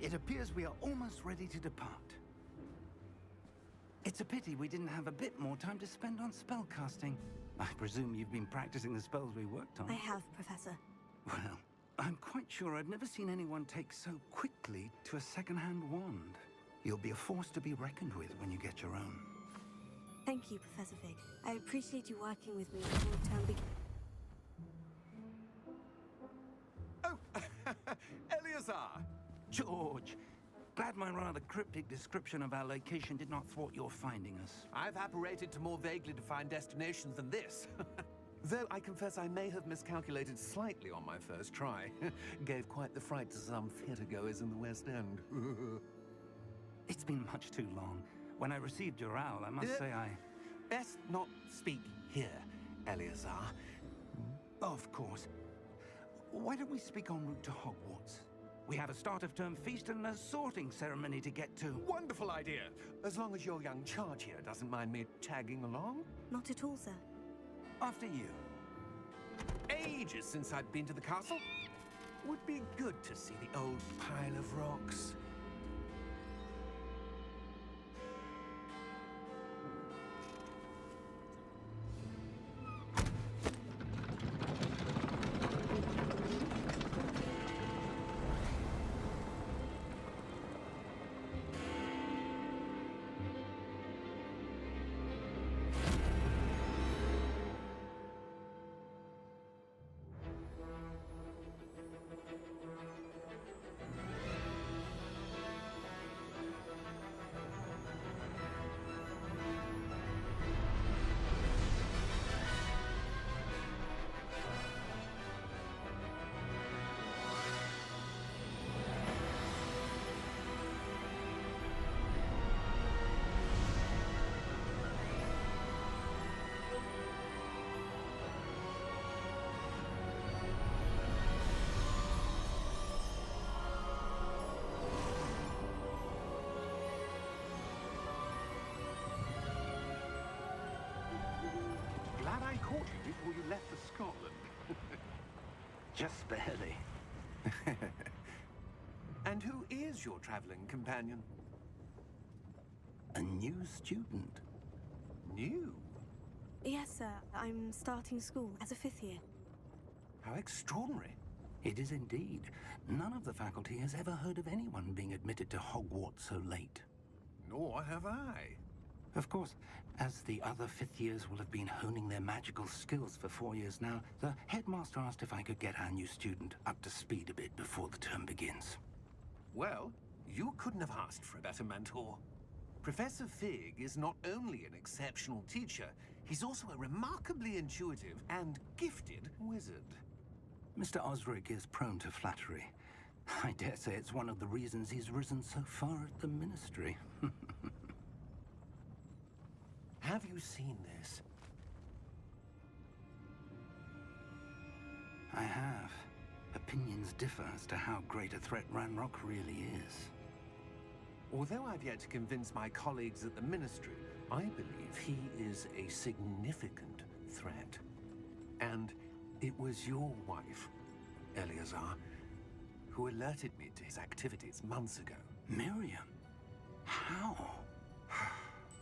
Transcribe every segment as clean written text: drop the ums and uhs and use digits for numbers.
It appears we are almost ready to depart. It's a pity we didn't have a bit more time to spend on spellcasting. I presume you've been practicing the spells we worked on. I have, Professor. Well, I'm quite sure I've never seen anyone take so quickly to a second-hand wand. You'll be a force to be reckoned with when you get your own. Thank you, Professor Fig. I appreciate you working with me before the term begins. Oh, Eleazar! George! Glad my rather cryptic description of our location did not thwart your finding us. I've apparated to more vaguely defined destinations than this. Though I confess I may have miscalculated slightly on my first try. Gave quite the fright to some theatre-goers in the West End. It's been much too long. When I received your owl, I must say I... Best not speak here, Eleazar. Of course. Why don't we speak en route to Hogwarts? We have a start-of-term feast and a sorting ceremony to get to. Wonderful idea! As long as your young charge here doesn't mind me tagging along. Not at all, sir. After you. Ages since I've been to the castle. Would be good to see the old pile of rocks. Glad I caught you before you left for Scotland. Just barely. And who is your traveling companion? A new student. New? Yes, sir. I'm starting school as a 5th year. How extraordinary. It is indeed. None of the faculty has ever heard of anyone being admitted to Hogwarts so late. Nor have I. Of course, as the other 5th years will have been honing their magical skills for 4 years now, the headmaster asked if I could get our new student up to speed a bit before the term begins. Well, you couldn't have asked for a better mentor. Professor Fig is not only an exceptional teacher, he's also a remarkably intuitive and gifted wizard. Mr. Osric is prone to flattery. I dare say it's one of the reasons he's risen so far at the Ministry. Have you seen this? I have. Opinions differ as to how great a threat Ranrok really is. Although I've yet to convince my colleagues at the Ministry, I believe he is a significant threat. And it was your wife, Eleazar, who alerted me to his activities months ago. Miriam? How?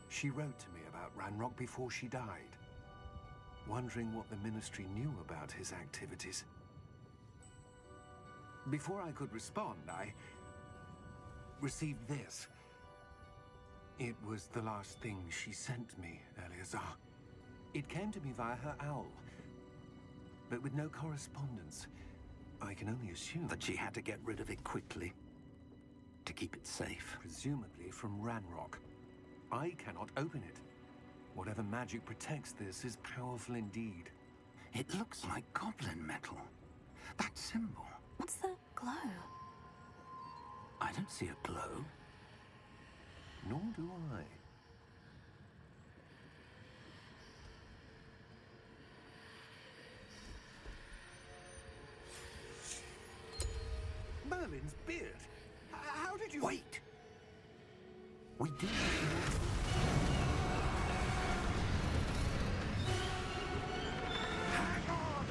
She wrote to me about Ranrok before she died, wondering what the Ministry knew about his activities. Before I could respond, I received this. It was the last thing she sent me, Eleazar. It came to me via her owl, but with no correspondence. I can only assume That she had to get rid of it quickly, to keep it safe. presumably from Ranrok. I cannot open it. Whatever magic protects this is powerful indeed. It looks like goblin metal. That symbol. What's the glow? I don't see a glow. Nor do I. Merlin's beard. How did you... Wait! We do... Hang on!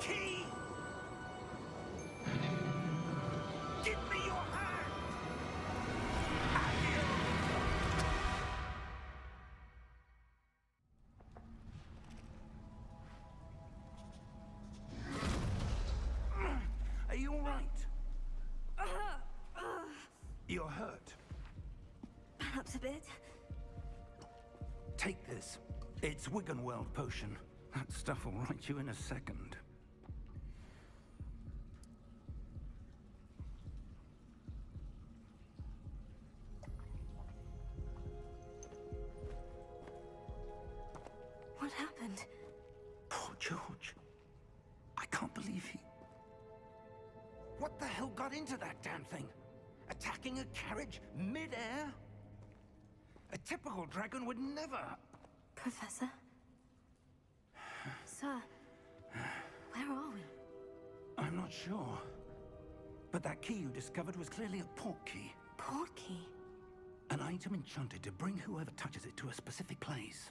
Key! Give me your hand! Are you all right? You're hurt. Perhaps a bit. Take this. It's WizardingWorld potion. That stuff will right you in a second. What happened? Poor George. I can't believe he... What the hell got into that damn thing? Attacking a carriage mid-air? A typical dragon would never... Professor? Sir, where are we? I'm not sure. But that key you discovered was clearly a port key. Port key? An item enchanted to bring whoever touches it to a specific place.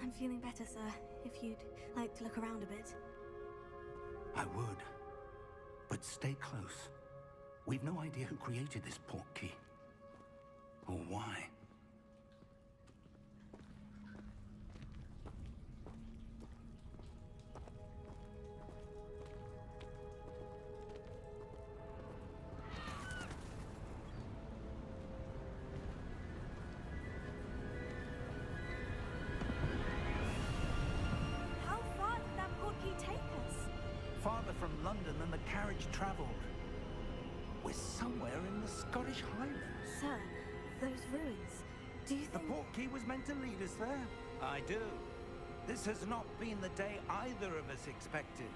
I'm feeling better, sir. If you'd like to look around a bit. I would. But stay close. We've no idea who created this port key. Or why. How far did that port key take us? Farther from London than the carriage traveled. We're somewhere in the Scottish Highlands. Sir, those ruins. Do you The think... port key was meant to lead us there? I do. This has not been the day either of us expected.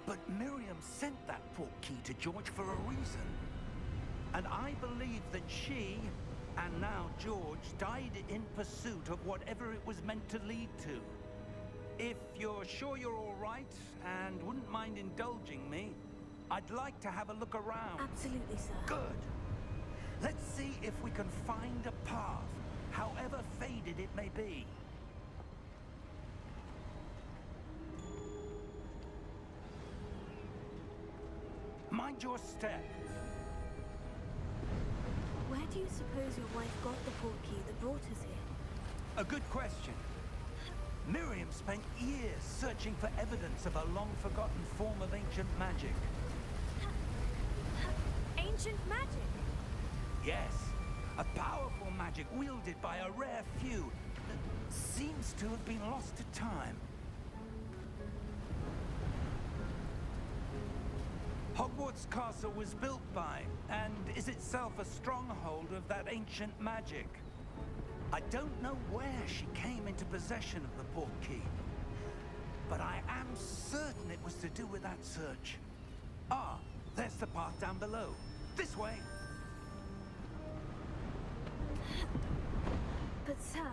But Miriam sent that port key to George for a reason. And I believe that she, and now George, died in pursuit of whatever it was meant to lead to. If you're sure you're all right, and wouldn't mind indulging me, I'd like to have a look around. Absolutely, sir. Good. Let's see if we can find a path, however faded it may be. Mind your step. Where do you suppose your wife got the port key that brought us here? A good question. Miriam spent years searching for evidence of a long-forgotten form of ancient magic. Ancient magic? Yes, a powerful magic wielded by a rare few that seems to have been lost to time. Hogwarts Castle was built by, and is itself a stronghold of that ancient magic. I don't know where she came into possession of the port key, but I am certain it was to do with that search. Ah, there's the path down below. This way. But sir,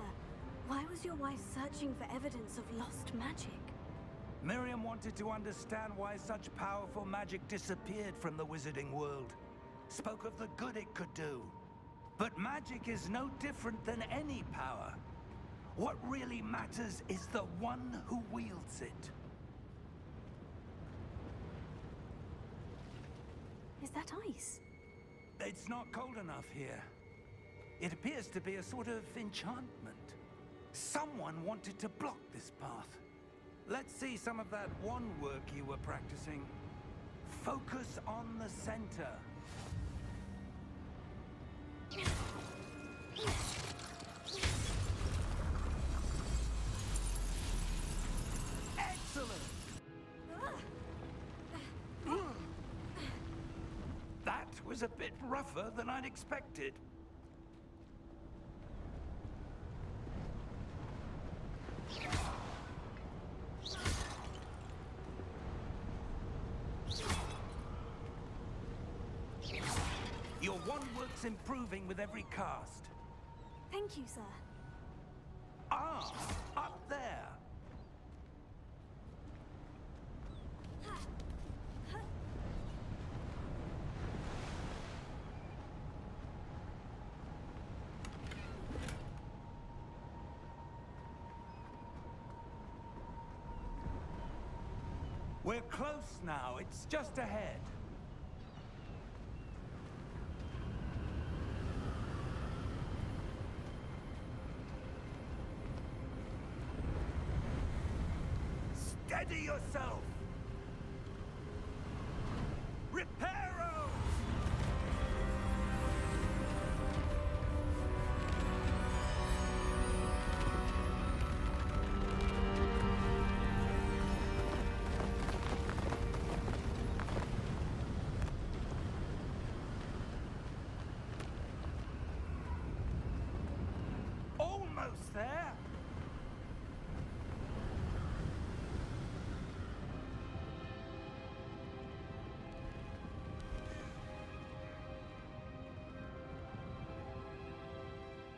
why was your wife searching for evidence of lost magic? Miriam wanted to understand why such powerful magic disappeared from the Wizarding World. Spoke of the good it could do. But magic is no different than any power. What really matters is the one who wields it. Is that ice? It's not cold enough here. It appears to be a sort of enchantment. Someone wanted to block this path. Let's see some of that wand work you were practicing. Focus on the center. Excellent! That was a bit rougher than I'd expected. Your wand work's improving with every cast. Thank you, sir. Ah, up there. We're close now. It's just ahead. Steady yourself! Reparo! Almost there!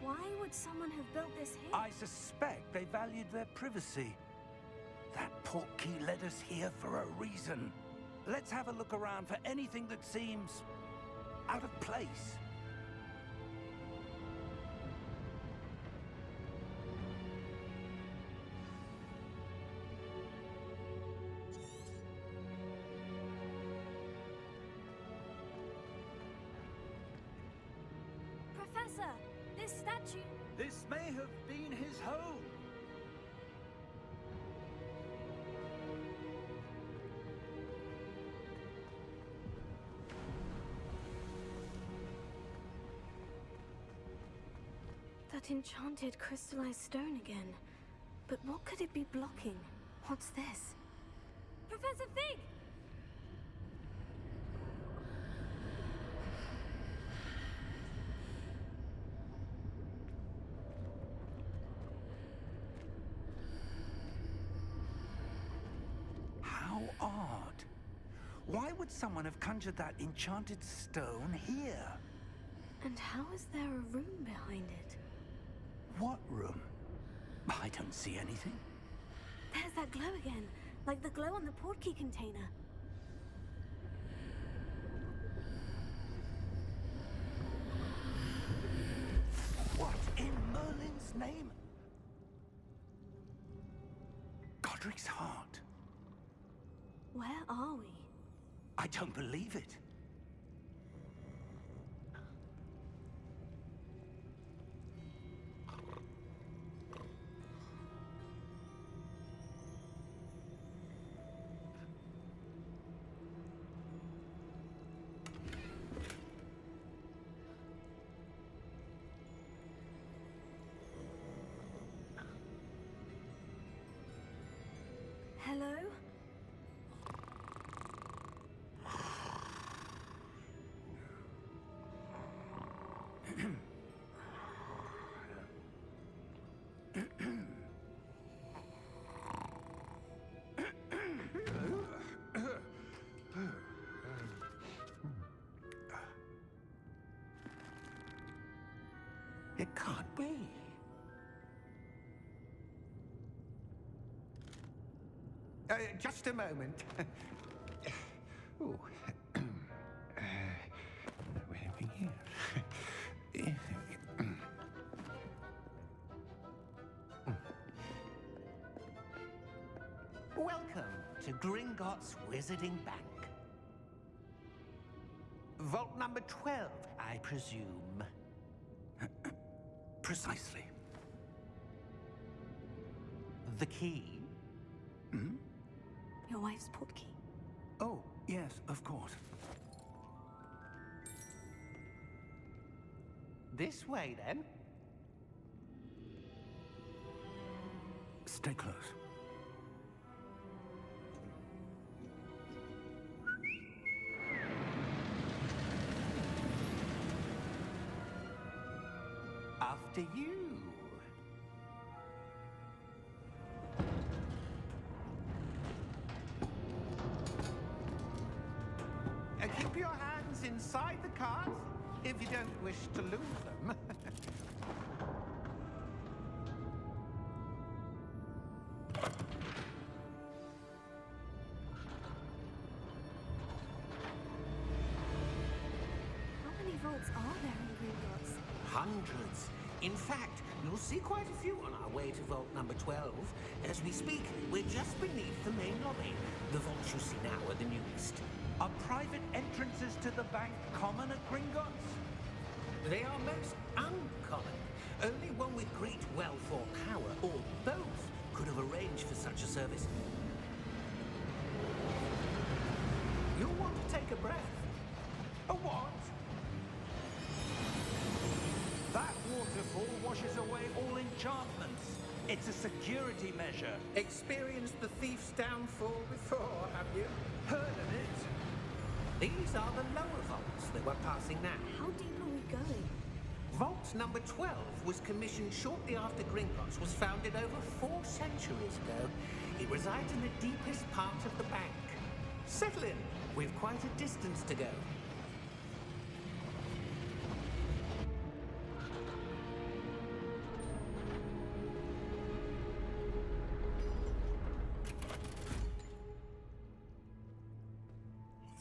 Why would someone have built this here? I suspect they valued their privacy. That portkey led us here for a reason. Let's have a look around for anything that seems out of place. Professor, this statue... This may have been his home. That enchanted crystallized stone again. But what could it be blocking? What's this? Professor Fig! How odd. Why would someone have conjured that enchanted stone here? And how is there a room behind it? What room? I don't see anything. There's that glow again, like the glow on the portkey container. What in Merlin's name? Godric's heart. Where are we? I don't believe it. Hello? It can't be. Just a moment. Ooh. Where are we here? Welcome to Gringotts Wizarding Bank. Vault number 12, I presume. Precisely. The key? Hmm? Your wife's portkey. Oh, yes, of course. This way, then. Stay close. After you. Keep your hands inside the cards if you don't wish to lose them. How many vaults are there in Gringotts? Hundreds. In fact, You'll see quite a few on our way to vault number 12. As we speak, we're just beneath the main lobby. The vaults you see now are the newest. Are private entrances to the bank common at Gringotts? They are most uncommon. Only one with great wealth or power, or both, could have arranged for such a service. You'll want to take a breath. A what? That waterfall washes away all enchantments. It's a security measure. Experienced the thief's downfall before, have you? Heard of it? These are the lower vaults that we're passing now. How deep are we going? Vault number 12 was commissioned shortly after Gringotts was founded over 4 centuries ago. It resides in the deepest part of the bank. Settle in. We've quite a distance to go.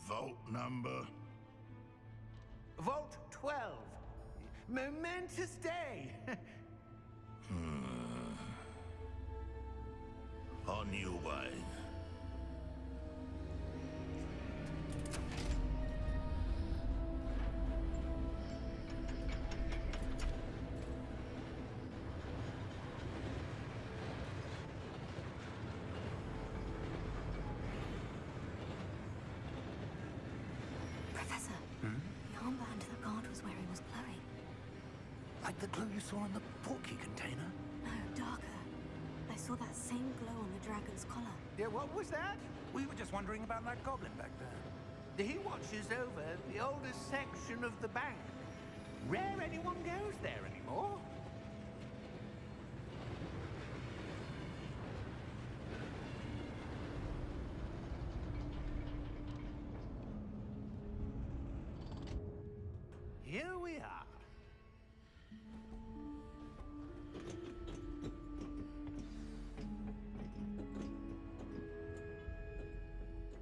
Vault number. Vault 12. Momentous day. On your way. Professor, the armband the guard was wearing was glowing. Like the glow you saw in the portkey container? No, darker. I saw that same glow on the dragon's collar. Yeah, what was that? We were just wondering about that goblin back there. He watches over the oldest section of the bank. Rare anyone goes there anymore. Here we are.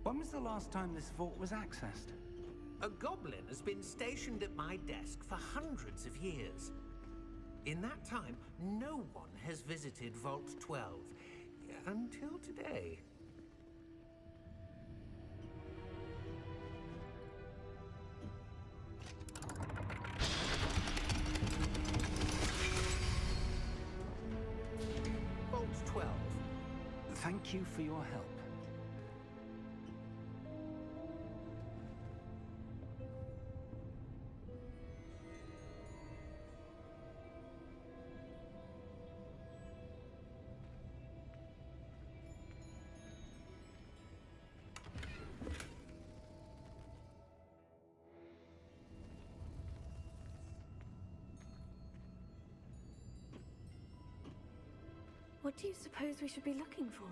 When was the last time this vault was accessed? A goblin has been stationed at my desk for hundreds of years. In that time, no one has visited Vault 12 until today. Vault 12. Thank you for your help. What do you suppose we should be looking for?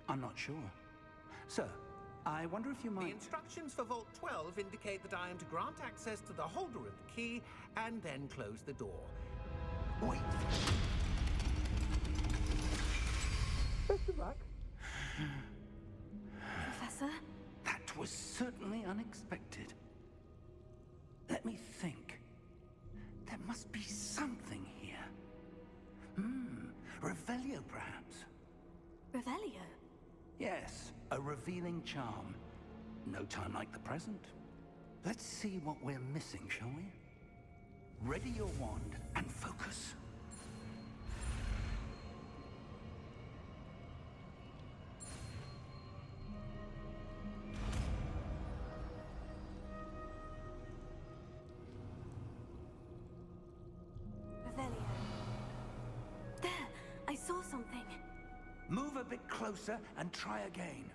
I'm not sure. Sir, I wonder if you The might... instructions for Vault 12 indicate that I am to grant access to the holder of the key and then close the door. Wait! Best of luck. Professor? That was certainly unexpected. Let me think. There must be something here. Revelio, perhaps? Revelio? Yes, a revealing charm. No time like the present. Let's see what we're missing, shall we? Ready your wand and focus. Revelio. There! I saw something. Move a bit closer and try again.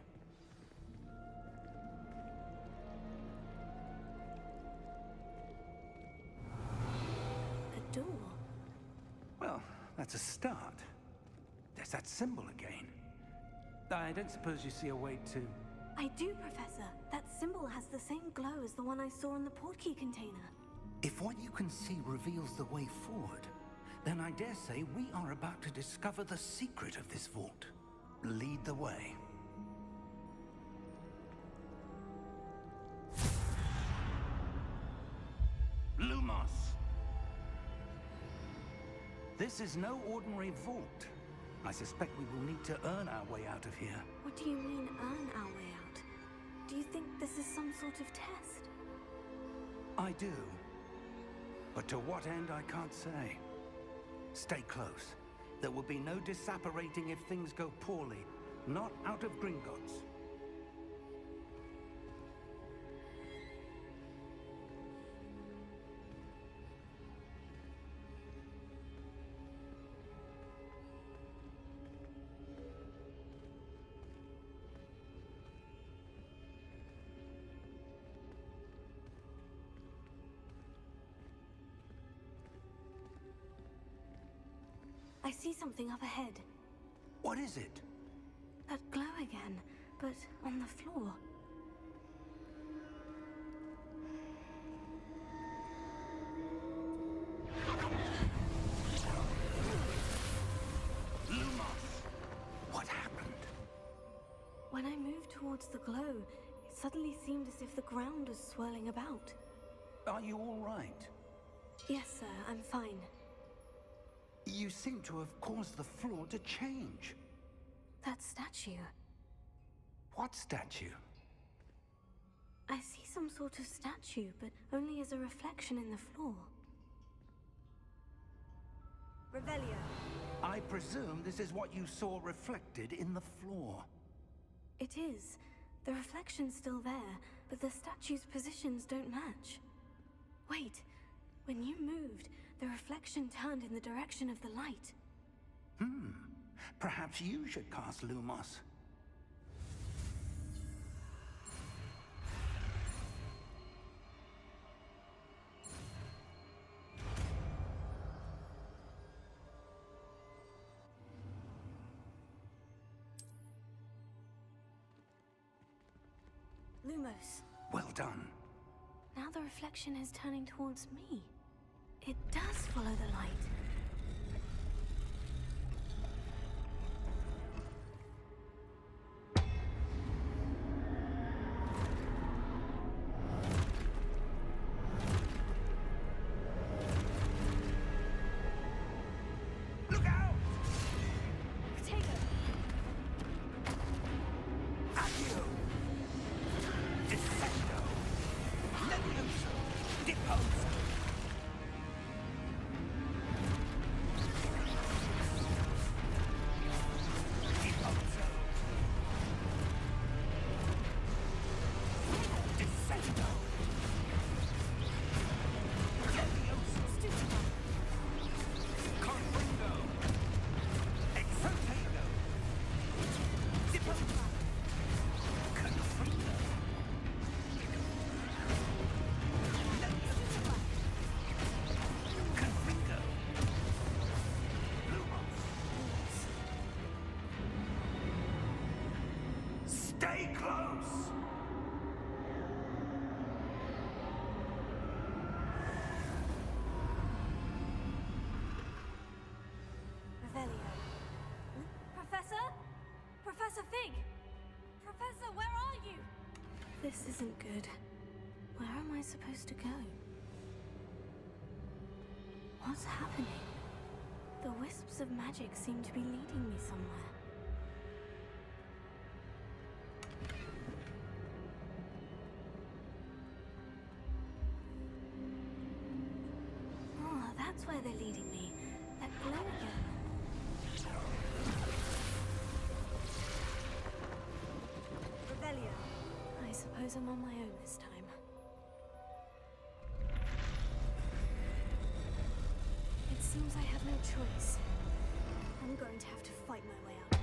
A door. Well, that's a start. There's that symbol again. I don't suppose you see a way to... I do, Professor. That symbol has the same glow as the one I saw in the portkey container. If what you can see reveals the way forward, then I dare say we are about to discover the secret of this vault. Lead the way. Lumos! This is no ordinary vault. I suspect we will need to earn our way out of here. What do you mean, earn our way out? Do you think this is some sort of test? I do. But to what end, I can't say. Stay close. There will be no disapparating if things go poorly. Not out of Gringotts. I see something up ahead. What is it? That glow again, but on the floor. Lumos! What happened? When I moved towards the glow, it suddenly seemed as if the ground was swirling about. Are you all right? Yes, sir, I'm fine. You seem to have caused the floor to change. That statue. What statue? I see some sort of statue, but only as a reflection in the floor. Revelio. I presume this is what you saw reflected in the floor. It is. The reflection's still there, but the statue's positions don't match. Wait, when you moved, the reflection turned in the direction of the light. Perhaps you should cast Lumos. Lumos. Well done. Now the reflection is turning towards me. It does follow the light. Look out! Potato! Accio! Descendo! Levioso! Deposo! Stay close! Revelio. Professor? Professor Fig! Professor, where are you? This isn't good. Where am I supposed to go? What's happening? The wisps of magic seem to be leading me somewhere. Oh, that's where they're leading me. That glow again. Revelio. I suppose I'm on my own this time. It seems I have no choice. I'm going to have to fight my way out.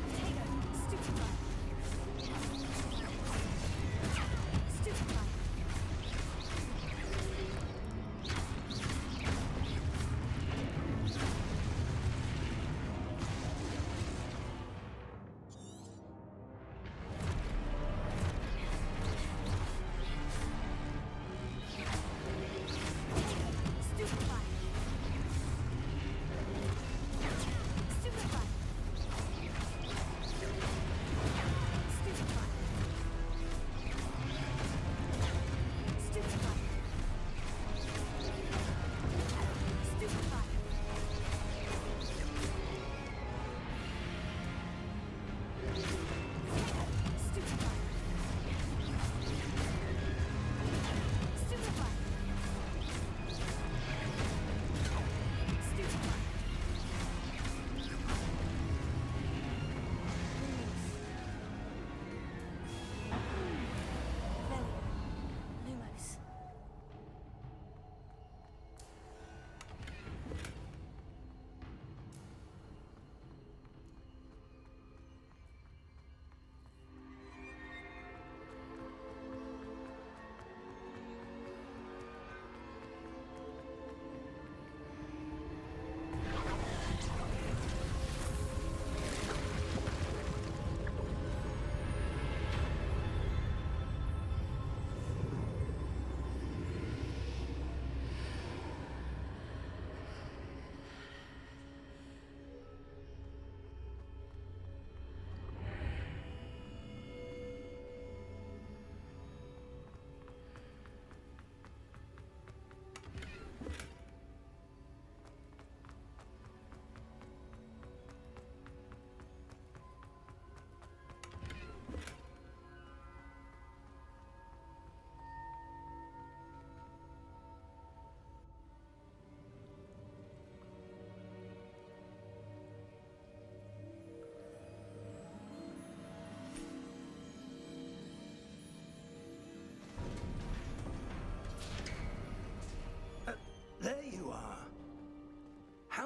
Potato, stupefy. Stupefy. Stupefy.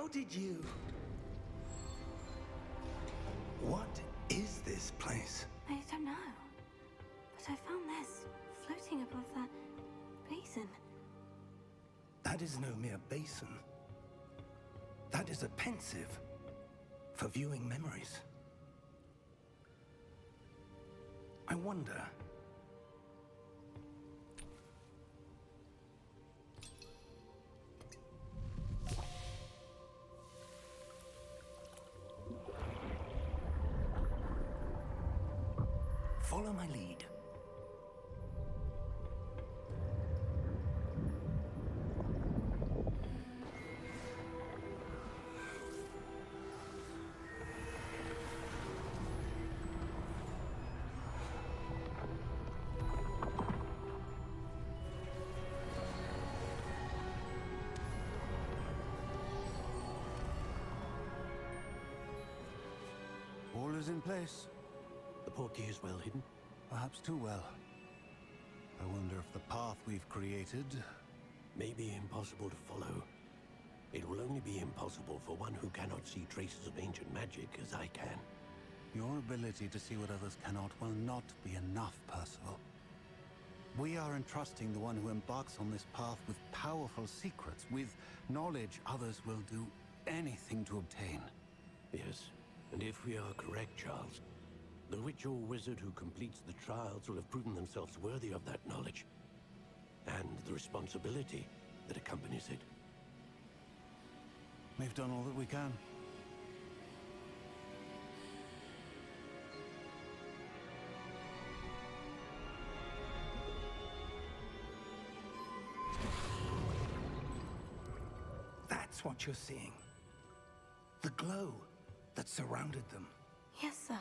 How did you... What is this place? I don't know. But I found this floating above that basin. That is no mere basin. That is a pensive for viewing memories. I wonder... Follow my lead. All is in place. The portkey is well hidden. Perhaps too well. I wonder if the path we've created... May be impossible to follow. It will only be impossible for one who cannot see traces of ancient magic as I can. Your ability to see what others cannot will not be enough, Percival. We are entrusting the one who embarks on this path with powerful secrets, with knowledge others will do anything to obtain. Yes, and if we are correct, Charles, the witch or wizard who completes the trials will have proven themselves worthy of that knowledge, and the responsibility that accompanies it. We've done all that we can. That's what you're seeing. The glow that surrounded them. Yes, sir.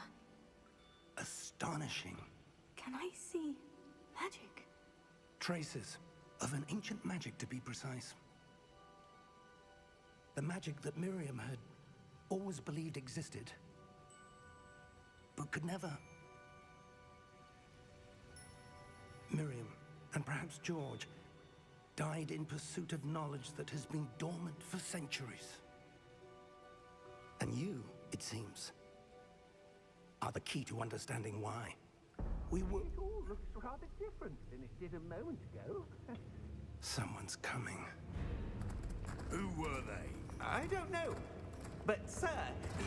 Astonishing. Can I see magic? Traces of an ancient magic, to be precise. The magic that Miriam had always believed existed, but could never. Miriam, and perhaps George, died in pursuit of knowledge that has been dormant for centuries. And you, it seems, are the key to understanding why. We were... It all looks rather different than it did a moment ago. Someone's coming. Who were they? I don't know. But, sir,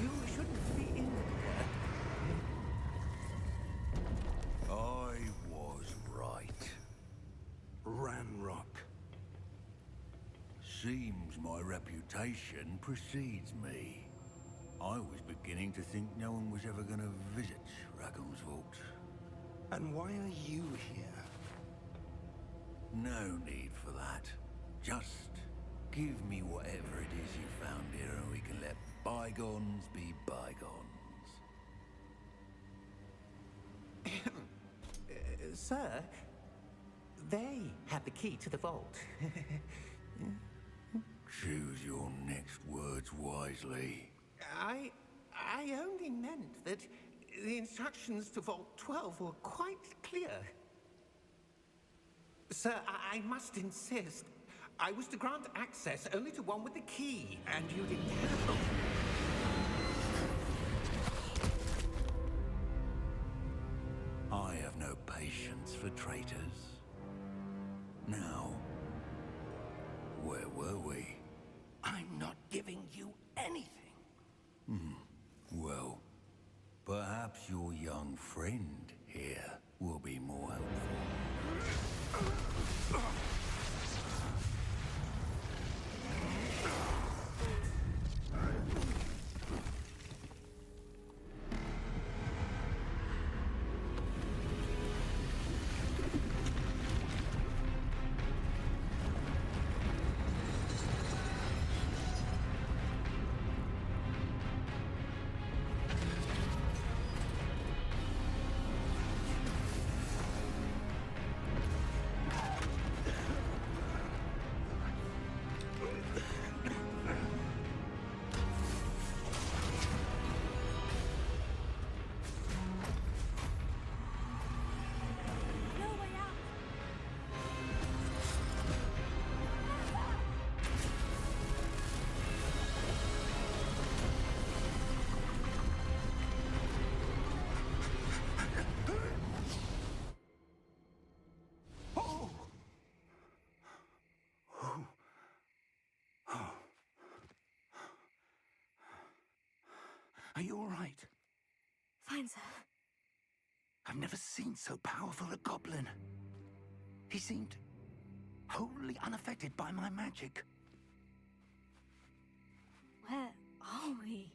you shouldn't be in here. I was right. Ranrok. Seems my reputation precedes me. I was beginning to think no one was ever going to visit Raggum's vault. And why are you here? No need for that. Just give me whatever it is you found here and we can let bygones be bygones. Sir, they had the key to the vault. Choose your next words wisely. I only meant that the instructions to Vault 12 were quite clear. Sir, I must insist. I was to grant access only to one with the key, and you didn't have... I have no patience for traitors. Now, where were we? I'm not giving you anything. Well, perhaps your young friend here will be more helpful. Are you all right? Fine, sir. I've never seen so powerful a goblin. He seemed wholly unaffected by my magic. Where are we?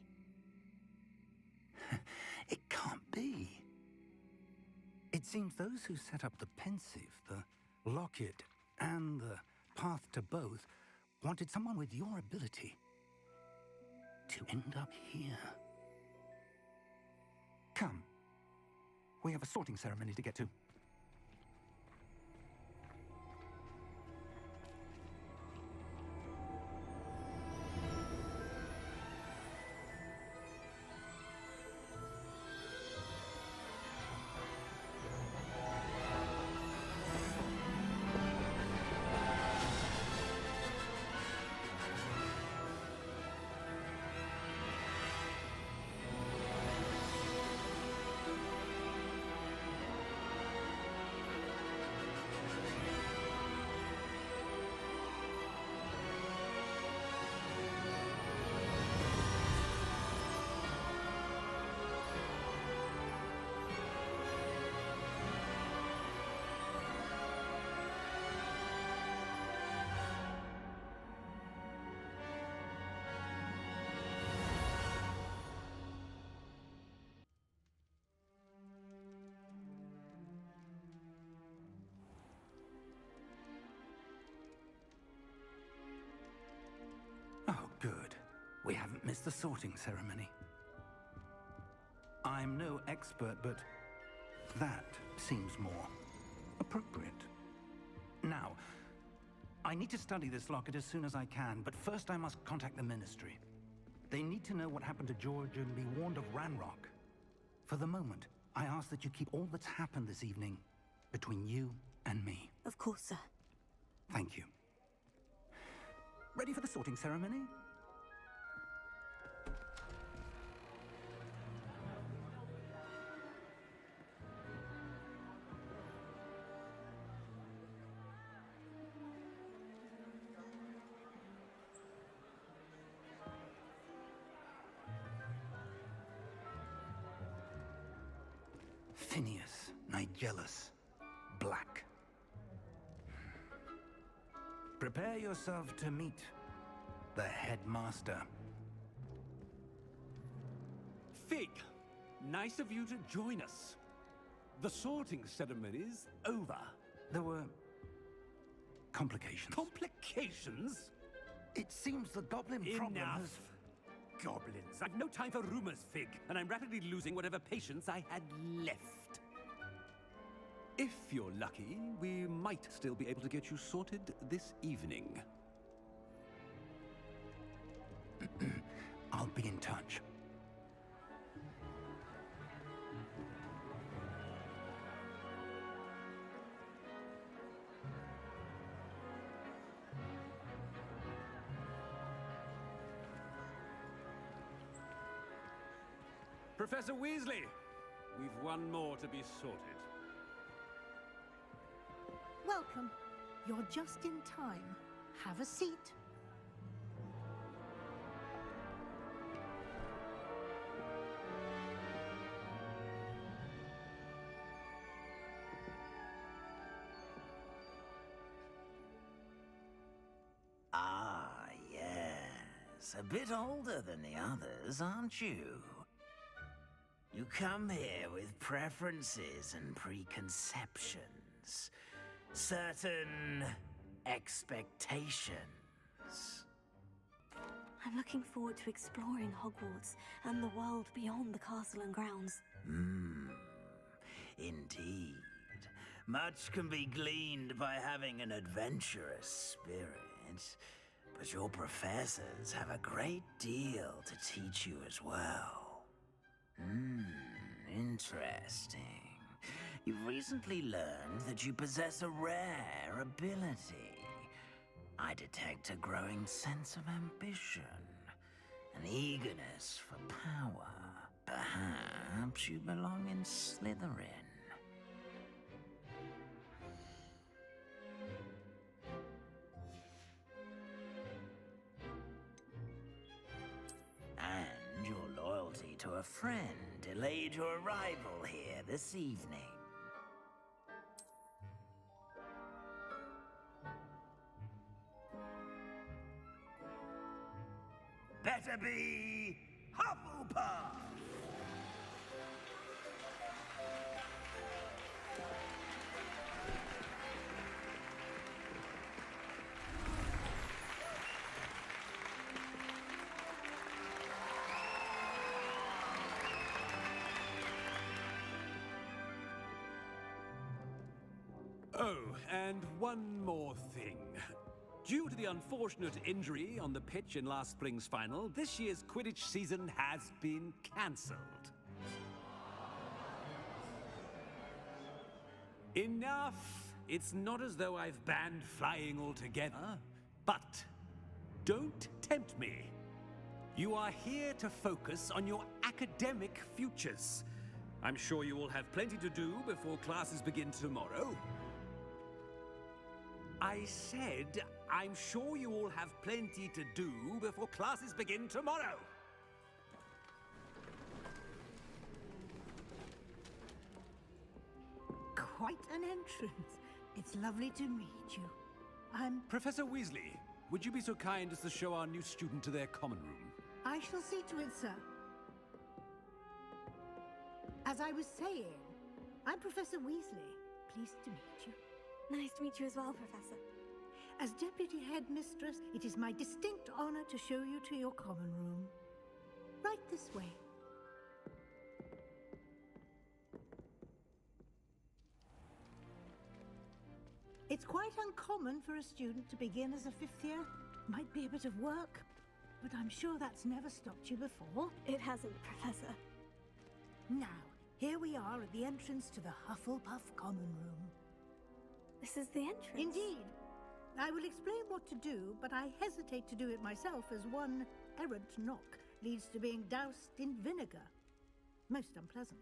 It can't be. It seems those who set up the pensive, the locket, and the path to both wanted someone with your ability to end up here. Come. We have a sorting ceremony to get to. Oh, good. We haven't missed the sorting ceremony. I'm no expert, but that seems more appropriate. Now, I need to study this locket as soon as I can, but first I must contact the Ministry. They need to know what happened to George and be warned of Ranrok. For the moment, I ask that you keep all that's happened this evening between you and me. Of course, sir. Thank you. Ready for the sorting ceremony? Phineas, Nigellus, Black. Prepare yourself to meet the headmaster. Fig, nice of you to join us. The sorting ceremony's over. There were complications. Complications? It seems the goblin problem Enough. has... Goblins. I've no time for rumors, Fig, and I'm rapidly losing whatever patience I had left. If you're lucky, we might still be able to get you sorted this evening. I'll be in touch. Professor Weasley, we've one more to be sorted. Welcome. You're just in time. Have a seat. Ah, yes. A bit older than the others, aren't you? You come here with preferences and preconceptions. Certain expectations. I'm looking forward to exploring Hogwarts and the world beyond the castle and grounds. Indeed. Much can be gleaned by having an adventurous spirit, but your professors have a great deal to teach you as well. Interesting. You've recently learned that you possess a rare ability. I detect a growing sense of ambition, an eagerness for power. Perhaps you belong in Slytherin. And your loyalty to a friend delayed your arrival here this evening. Better be Hufflepuff! Oh, and one more thing. Due to the unfortunate injury on the pitch in last spring's final, this year's Quidditch season has been cancelled. Enough! It's not as though I've banned flying altogether, but don't tempt me. You are here to focus on your academic futures. I'm sure you will have plenty to do before classes begin tomorrow. I said, I'm sure you all have plenty to do before classes begin tomorrow. Quite an entrance. It's lovely to meet you. I'm... Professor Weasley, would you be so kind as to show our new student to their common room? I shall see to it, sir. As I was saying, I'm Professor Weasley. Pleased to meet you. Nice to meet you as well, Professor. As Deputy Headmistress, it is my distinct honor to show you to your common room. Right this way. It's quite uncommon for a student to begin as a fifth year. Might be a bit of work, but I'm sure that's never stopped you before. It hasn't, Professor. Now, here we are at the entrance to the Hufflepuff common room. This is the entrance? Indeed. I will explain what to do, but I hesitate to do it myself as one errant knock leads to being doused in vinegar. Most unpleasant.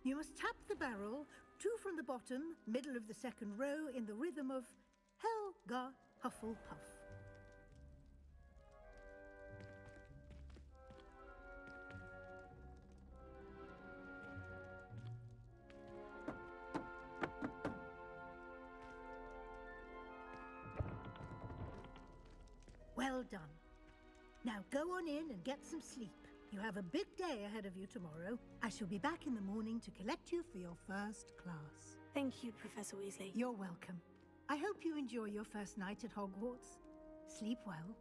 You must tap the barrel, 2 from the bottom, middle of the second row, in the rhythm of Helga Hufflepuff. Well done. Now go on in and get some sleep. You have a big day ahead of you tomorrow. I shall be back in the morning to collect you for your first class. Thank you, Professor Weasley. You're welcome. I hope you enjoy your first night at Hogwarts. Sleep well.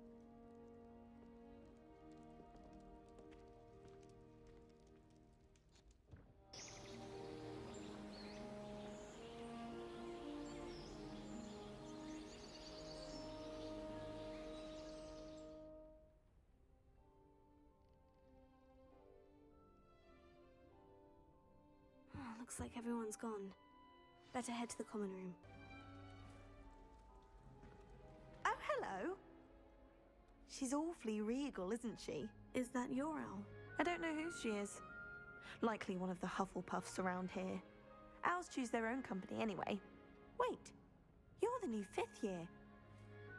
Looks like everyone's gone. Better head to the common room. Oh, hello. She's awfully regal, isn't she? Is that your owl? I don't know who she is. Likely one of the Hufflepuffs around here. Owls choose their own company anyway. Wait, you're the new 5th year.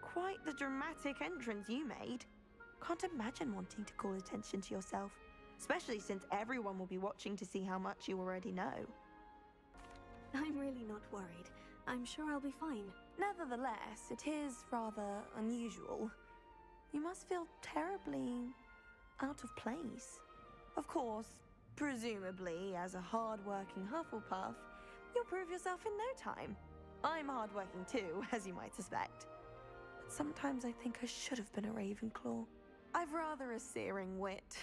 Quite the dramatic entrance you made. Can't imagine wanting to call attention to yourself. Especially since everyone will be watching to see how much you already know. I'm really not worried. I'm sure I'll be fine. Nevertheless, it is rather unusual. You must feel terribly out of place. Of course, presumably, as a hard-working Hufflepuff, you'll prove yourself in no time. I'm hard-working too, as you might suspect. But sometimes I think I should have been a Ravenclaw. I've rather a searing wit.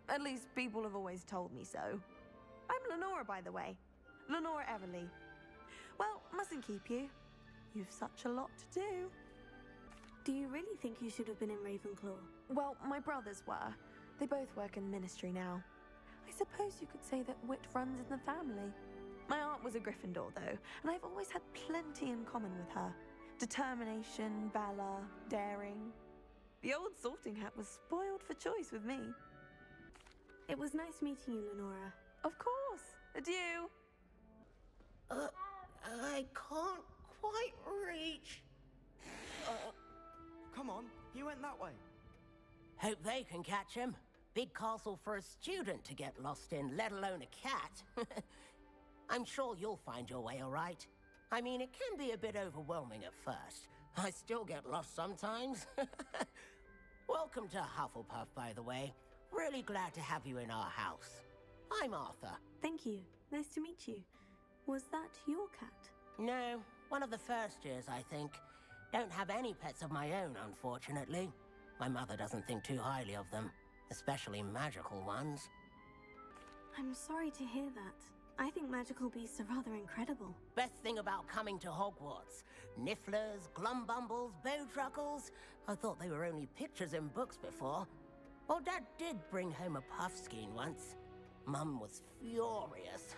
At least people have always told me so. I'm Lenora, by the way. Lenora Everly. Well, mustn't keep you. You've such a lot to do. Do you really think you should have been in Ravenclaw? Well, my brothers were. They both work in the ministry now. I suppose you could say that wit runs in the family. My aunt was a Gryffindor, though, and I've always had plenty in common with her. Determination, valor, daring. The old sorting hat was spoiled for choice with me. It was nice meeting you, Lenora. Of course. Adieu. I can't quite reach. Come on, he went that way. Hope they can catch him. Big castle for a student to get lost in, let alone a cat. I'm sure you'll find your way all right. I mean, it can be a bit overwhelming at first. I still get lost sometimes. Welcome to Hufflepuff, by the way. Really glad to have you in our house. I'm Arthur. Thank you. Nice to meet you. Was that your cat? No, one of the first years, I think. Don't have any pets of my own, unfortunately. My mother doesn't think too highly of them, especially magical ones. I'm sorry to hear that. I think magical beasts are rather incredible. Best thing about coming to Hogwarts. Nifflers, glumbumbles, bowtruckles. I thought they were only pictures in books before. Well, Dad did bring home a puffskein once. Mum was furious.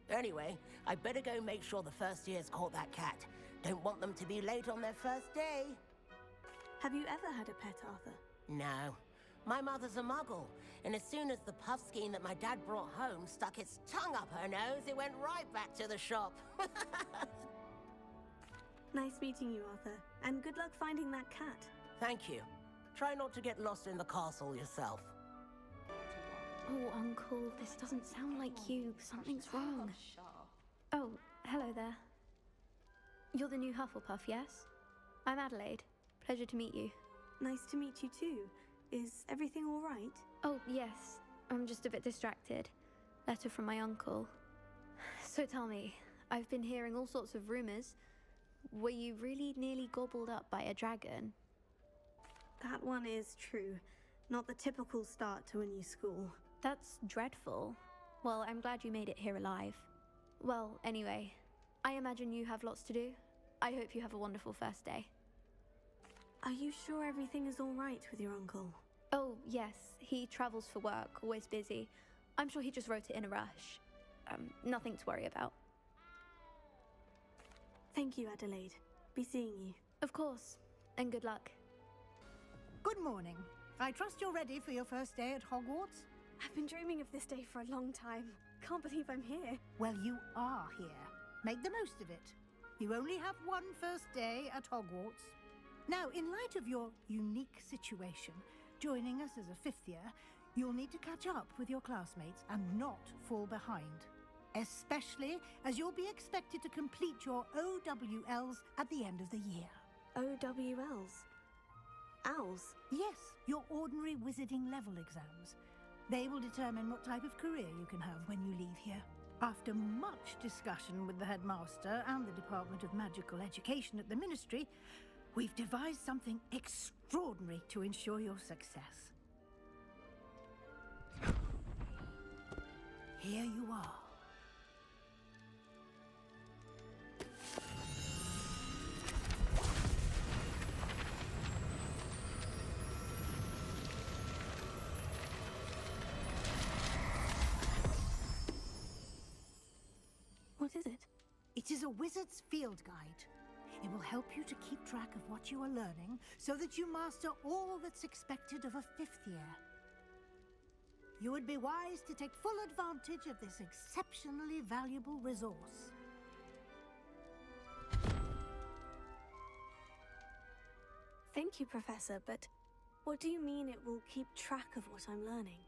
Anyway, I better go make sure the first years caught that cat. Don't want them to be late on their first day. Have you ever had a pet, Arthur? No. My mother's a muggle, and as soon as the puffskein that my dad brought home stuck its tongue up her nose, it went right back to the shop. Nice meeting you, Arthur, and good luck finding that cat. Thank you. Try not to get lost in the castle yourself. Oh, Uncle, this doesn't sound like you. Something's wrong. Oh, hello there. You're the new Hufflepuff, yes? I'm Adelaide. Pleasure to meet you. Nice to meet you too. Is everything all right? Oh, yes. I'm just a bit distracted. Letter from my uncle. So tell me, I've been hearing all sorts of rumors. Were you really nearly gobbled up by a dragon? That one is true. Not the typical start to a new school. That's dreadful. Well, I'm glad you made it here alive. Well, anyway, I imagine you have lots to do. I hope you have a wonderful first day. Are you sure everything is all right with your uncle? Oh, yes. He travels for work, always busy. I'm sure he just wrote it in a rush. Nothing to worry about. Thank you, Adelaide. Be seeing you. Of course. And good luck. Good morning. I trust you're ready for your first day at Hogwarts? I've been dreaming of this day for a long time. Can't believe I'm here. Well, you are here. Make the most of it. You only have one first day at Hogwarts. Now, in light of your unique situation, joining us as a fifth year, you'll need to catch up with your classmates and not fall behind. Especially as you'll be expected to complete your OWLs at the end of the year. OWLs? Owls? Yes, your ordinary wizarding level exams. They will determine what type of career you can have when you leave here. After much discussion with the headmaster and the Department of Magical Education at the Ministry, we've devised something extraordinary to ensure your success. Here you are. What is it? It is a wizard's field guide. It will help you to keep track of what you are learning so that you master all that's expected of a fifth year. You would be wise to take full advantage of this exceptionally valuable resource. Thank you, Professor, but what do you mean it will keep track of what I'm learning?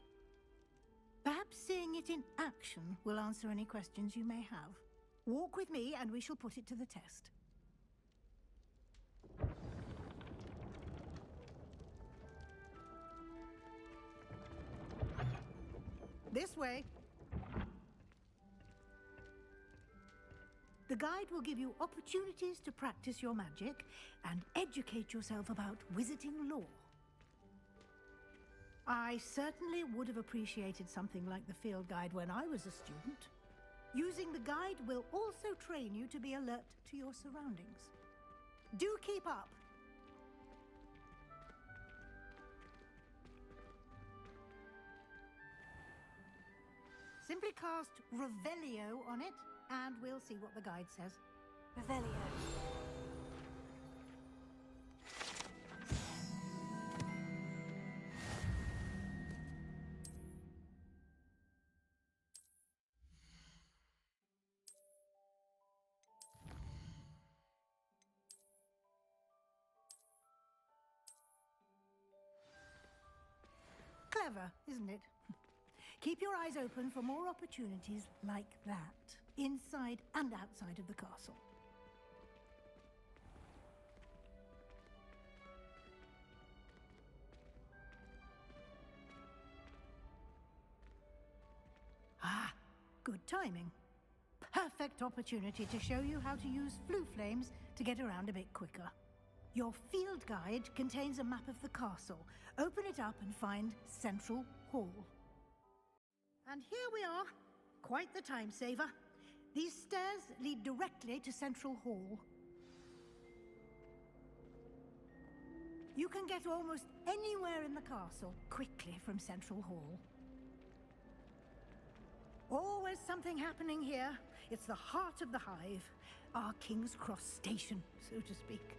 Perhaps seeing it in action will answer any questions you may have. Walk with me and we shall put it to the test. This way. The guide will give you opportunities to practice your magic and educate yourself about wizarding lore. I certainly would have appreciated something like the field guide when I was a student. Using the guide will also train you to be alert to your surroundings. Do keep up! Simply cast Revelio on it, and we'll see what the guide says. Revelio. Clever, isn't it? Keep your eyes open for more opportunities like that, inside and outside of the castle. Ah, good timing. Perfect opportunity to show you how to use flue flames to get around a bit quicker. Your field guide contains a map of the castle. Open it up and find Central Hall. And here we are. Quite the time saver. These stairs lead directly to Central Hall. You can get almost anywhere in the castle quickly from Central Hall. Always something happening here. It's the heart of the hive. Our King's Cross station, so to speak.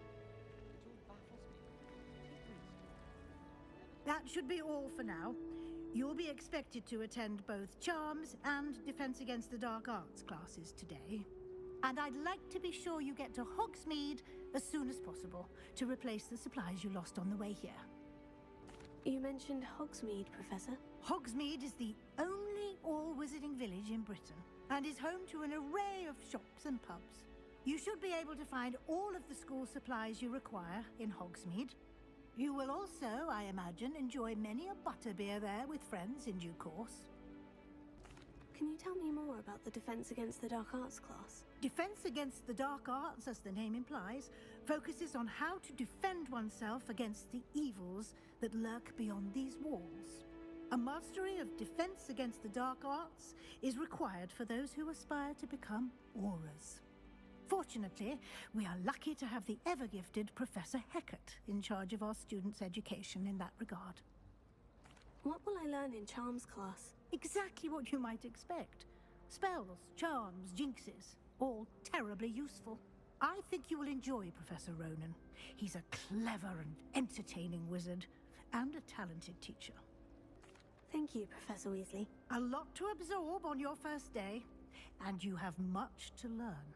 That should be all for now. You'll be expected to attend both Charms and Defense Against the Dark Arts classes today. And I'd like to be sure you get to Hogsmeade as soon as possible to replace the supplies you lost on the way here. You mentioned Hogsmeade, Professor. Hogsmeade is the only all-wizarding village in Britain and is home to an array of shops and pubs. You should be able to find all of the school supplies you require in Hogsmeade. You will also, I imagine, enjoy many a butterbeer there with friends in due course. Can you tell me more about the Defense Against the Dark Arts class? Defense Against the Dark Arts, as the name implies, focuses on how to defend oneself against the evils that lurk beyond these walls. A mastery of Defense Against the Dark Arts is required for those who aspire to become Aurors. Fortunately, we are lucky to have the ever-gifted Professor Hecat in charge of our students' education in that regard. What will I learn in Charms class? Exactly what you might expect. Spells, charms, jinxes, all terribly useful. I think you will enjoy Professor Ronan. He's a clever and entertaining wizard, and a talented teacher. Thank you, Professor Weasley. A lot to absorb on your first day, and you have much to learn.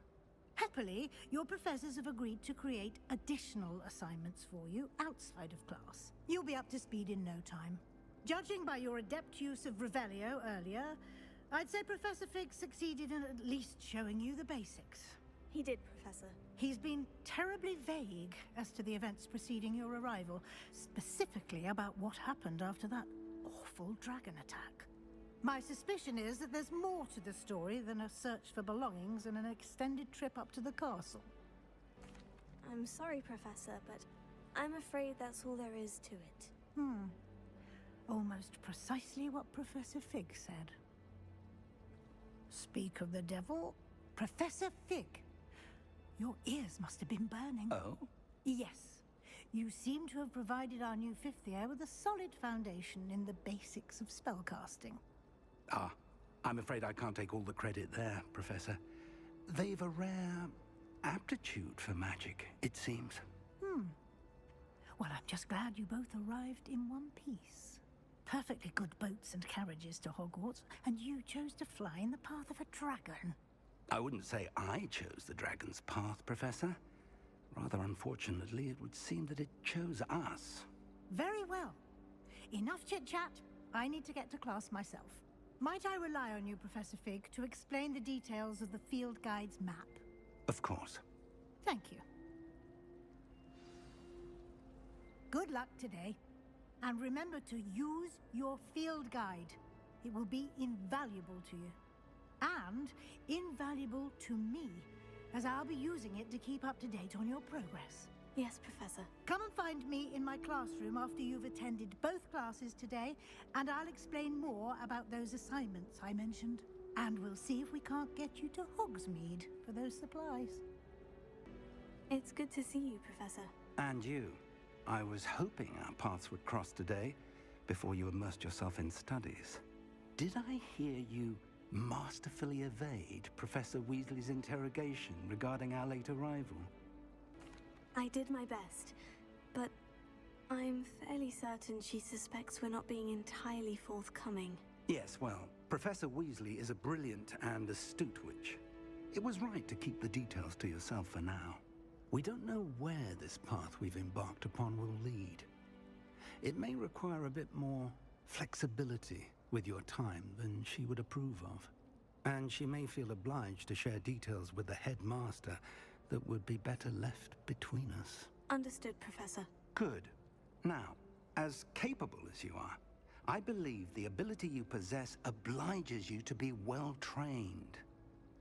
Happily, your professors have agreed to create additional assignments for you outside of class. You'll be up to speed in no time. Judging by your adept use of Revelio earlier, I'd say Professor Fig succeeded in at least showing you the basics. He did, Professor. He's been terribly vague as to the events preceding your arrival, specifically about what happened after that awful dragon attack. My suspicion is that there's more to the story than a search for belongings and an extended trip up to the castle. I'm sorry, Professor, but I'm afraid that's all there is to it. Almost precisely what Professor Fig said. Speak of the devil, Professor Fig. Your ears must have been burning. Oh? Yes. You seem to have provided our new fifth year with a solid foundation in the basics of spellcasting. Ah, I'm afraid I can't take all the credit there, Professor. They've a rare aptitude for magic, it seems. Well, I'm just glad you both arrived in one piece. Perfectly good boats and carriages to Hogwarts, and you chose to fly in the path of a dragon. I wouldn't say I chose the dragon's path, Professor. Rather unfortunately, it would seem that it chose us. Very well. Enough chit-chat. I need to get to class myself. Might I rely on you, Professor Fig, to explain the details of the field guide's map? Of course. Thank you. Good luck today. And remember to use your field guide. It will be invaluable to you. And invaluable to me, as I'll be using it to keep up to date on your progress. Yes, Professor. Come and find me in my classroom after you've attended both classes today, and I'll explain more about those assignments I mentioned. And we'll see if we can't get you to Hogsmeade for those supplies. It's good to see you, Professor. And you. I was hoping our paths would cross today, before you immersed yourself in studies. Did I hear you masterfully evade Professor Weasley's interrogation regarding our late arrival? I did my best, but I'm fairly certain she suspects we're not being entirely forthcoming. Yes, well, Professor Weasley is a brilliant and astute witch. It was right to keep the details to yourself for now. We don't know where this path we've embarked upon will lead. It may require a bit more flexibility with your time than she would approve of. And she may feel obliged to share details with the headmaster that would be better left between us. Understood, Professor. Good. Now, as capable as you are, I believe the ability you possess obliges you to be well trained.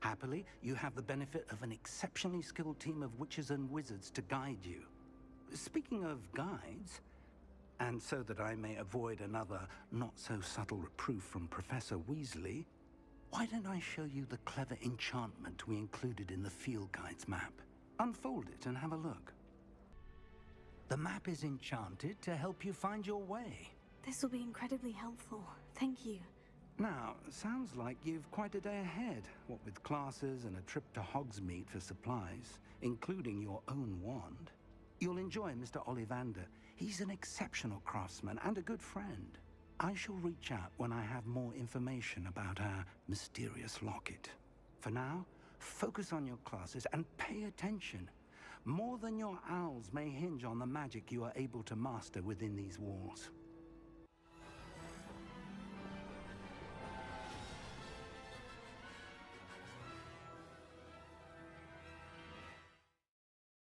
Happily, you have the benefit of an exceptionally skilled team of witches and wizards to guide you. Speaking of guides, and so that I may avoid another not-so-subtle reproof from Professor Weasley, why don't I show you the clever enchantment we included in the field guide's map? Unfold it and have a look. The map is enchanted to help you find your way. This will be incredibly helpful. Thank you. Now, sounds like you've quite a day ahead, what with classes and a trip to Hogsmeade for supplies, including your own wand. You'll enjoy Mr. Ollivander. He's an exceptional craftsman and a good friend. I shall reach out when I have more information about our mysterious locket. For now, focus on your classes and pay attention. More than your owls may hinge on the magic you are able to master within these walls.